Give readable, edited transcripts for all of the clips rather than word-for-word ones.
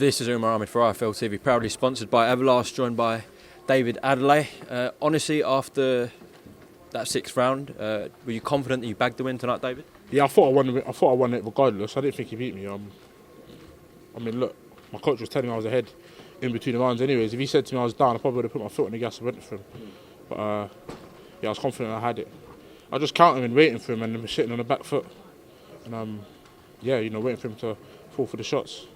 This is Umar Ahmed for IFL TV, proudly sponsored by Everlast, joined by David Adeleye. Honestly, after that sixth round, were you confident that you bagged the win tonight, David? Yeah, I thought I won it regardless. I didn't think he beat me. I mean, look, my coach was telling me I was ahead in between the rounds anyways. If he said to me I was down, I probably would have put my foot on the gas and went for him. But yeah, I was confident I had it. I just counted and waiting for him, and then sitting on the back foot. And yeah, waiting for him to fall for the shots.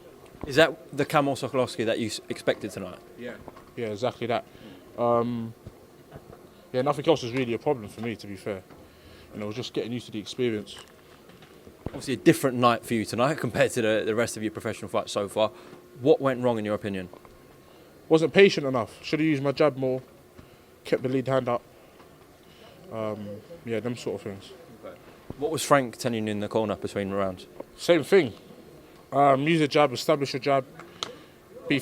Is that the Kamil Sokolowski that you expected tonight? Yeah, exactly that. Yeah, nothing else was really a problem for me, to be fair. It was just getting used to the experience. Obviously a different night for you tonight compared to the rest of your professional fights so far. What went wrong in your opinion? Wasn't patient enough. Should have used my jab more. Kept the lead hand up. Yeah, them sort of things. Okay. What was Frank telling you in the corner between the rounds? Same thing. Use a jab, establish a jab. Let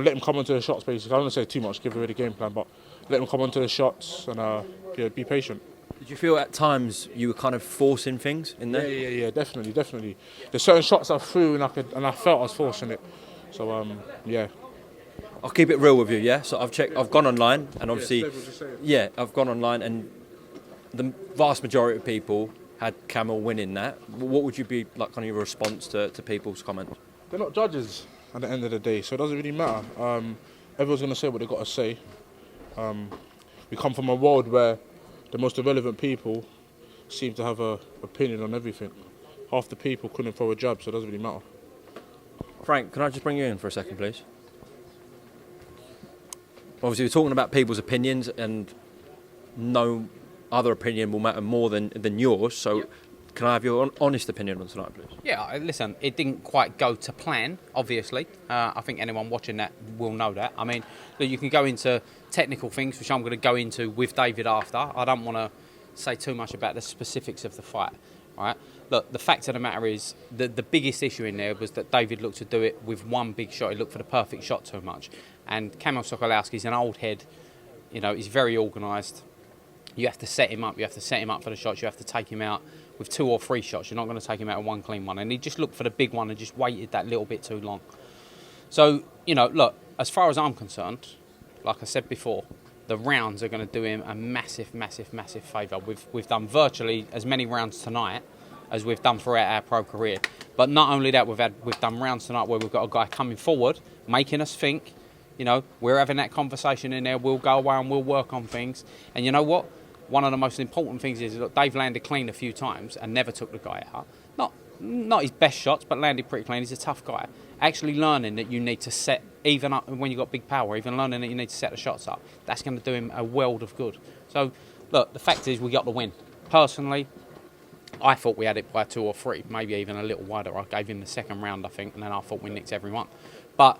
him come onto the shots basically. I don't want to say too much, give away the game plan, but let him come onto the shots and be patient. Did you feel at times you were kind of forcing things in there? Yeah, definitely. There's certain shots I threw and I felt I was forcing it. So yeah. I'll keep it real with you, yeah? So I've gone online and obviously, I've gone online and the vast majority of people had Kamil winning that. What would you be like kind of your response to people's comments? They're not judges at the end of the day, so it doesn't really matter. Everyone's going to say what they've got to say. We come from a world where the most irrelevant people seem to have an opinion on everything. Half the people couldn't throw a jab, so it doesn't really matter. Frank, can I just bring you in for a second, please? Obviously, we're talking about people's opinions, and no other opinion will matter more than yours. So, Can I have your honest opinion on tonight, please? Yeah, listen, it didn't quite go to plan, obviously. I think anyone watching that will know that. I mean, look, you can go into technical things, which I'm going to go into with David after. I don't want to say too much about the specifics of the fight, all right? Look, the fact of the matter is the biggest issue in there was that David looked to do it with one big shot. He looked for the perfect shot too much. And Kamil Sokolowski is an old head. He's very organised. You have to set him up. You have to set him up for the shots. You have to take him out with 2 or 3 shots. You're not going to take him out with one clean one. And he just looked for the big one and just waited that little bit too long. So, look, as far as I'm concerned, like I said before, the rounds are going to do him a massive, massive, massive favour. We've done virtually as many rounds tonight as we've done throughout our pro career. But not only that, we've done rounds tonight where we've got a guy coming forward, making us think. We're having that conversation in there. We'll go away and we'll work on things. And you know what? One of the most important things is, look, Dave landed clean a few times and never took the guy out. Not his best shots, but landed pretty clean. He's a tough guy. Actually learning that you need to set, even up when you've got big power, even learning that you need to set the shots up, that's going to do him a world of good. So, look, the fact is we got the win. Personally, I thought we had it by 2 or 3, maybe even a little wider. I gave him the second round, I think, and then I thought we nicked every one. But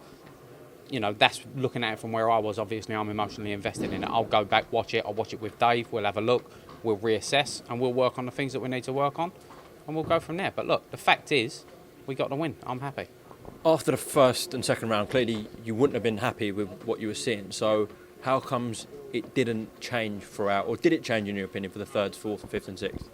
that's looking at it from where I was. Obviously, I'm emotionally invested in it. I'll go back, watch it. I'll watch it with Dave. We'll have a look. We'll reassess, and we'll work on the things that we need to work on, and we'll go from there. But look, the fact is, we got the win. I'm happy. After the first and second round, clearly you wouldn't have been happy with what you were seeing. So how comes it didn't change throughout, or did it change in your opinion for the third, fourth, and fifth, and sixth?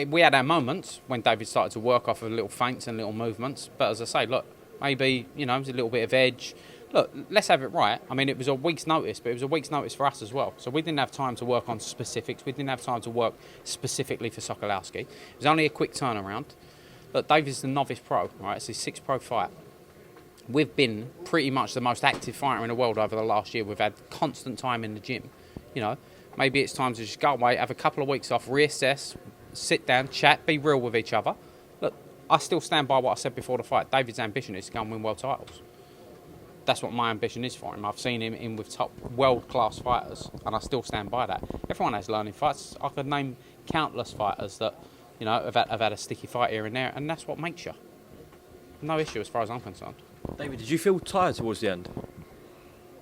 We had our moments when David started to work off of little feints and little movements. But as I say, look, maybe it was a little bit of edge. Look, let's have it right. I mean, it was a week's notice, but it was a week's notice for us as well. So we didn't have time to work on specifics. We didn't have time to work specifically for Sokolowski. It was only a quick turnaround. Look, David's the novice pro, right? It's his 6th pro fight. We've been pretty much the most active fighter in the world over the last year. We've had constant time in the gym. Maybe it's time to just go away, have a couple of weeks off, reassess, sit down, chat, be real with each other. Look, I still stand by what I said before the fight. David's ambition is to go and win world titles. That's what my ambition is for him. I've seen him in with top world-class fighters, and I still stand by that. Everyone has learning fights. I could name countless fighters that, have had a sticky fight here and there, and that's what makes you. No issue as far as I'm concerned. David, did you feel tired towards the end?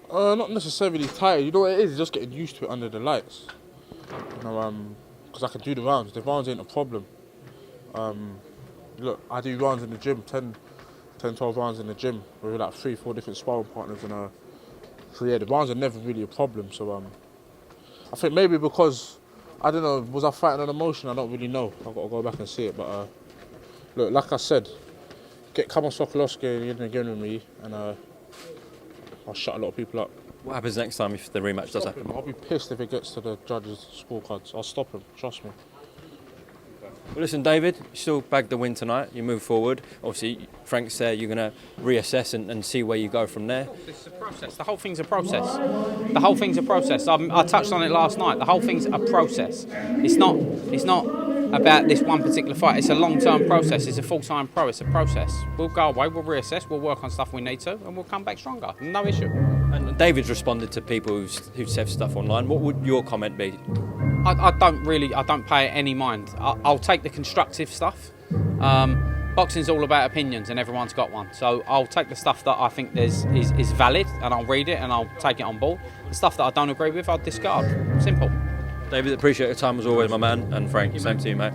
Not necessarily tired. You know what it is? Just getting used to it under the lights. Because I can do the rounds. The rounds ain't a problem. Look, I do rounds in the gym, 10, 12 rounds in the gym with like 3, 4 different sparring partners. So yeah, the rounds are never really a problem. So I think maybe because, I don't know, was I fighting on emotion? I don't really know. I've got to go back and see it. But look, like I said, get Kamil Sokolowski in again with me, and I'll shut a lot of people up. What happens next time if the rematch does happen? I'll be pissed if it gets to the judges' scorecards. I'll stop him, trust me. Well, listen, David, you still bagged the win tonight. You move forward. Obviously, Frank's there. You're going to reassess and see where you go from there. This is a process. The whole thing's a process. The whole thing's a process. I touched on it last night. The whole thing's a process. It's not about this one particular fight. It's a long-term process. It's a full-time pro. It's a process. We'll go away. We'll reassess. We'll work on stuff we need to, and we'll come back stronger. No issue. And David's responded to people who've said stuff online. What would your comment be? I don't pay it any mind. I'll take the constructive stuff. Boxing's all about opinions, and everyone's got one. So I'll take the stuff that I think is valid, and I'll read it, and I'll take it on board. The stuff that I don't agree with, I'll discard. Simple. David, appreciate your time as always, my man. And Frank, same to you, mate.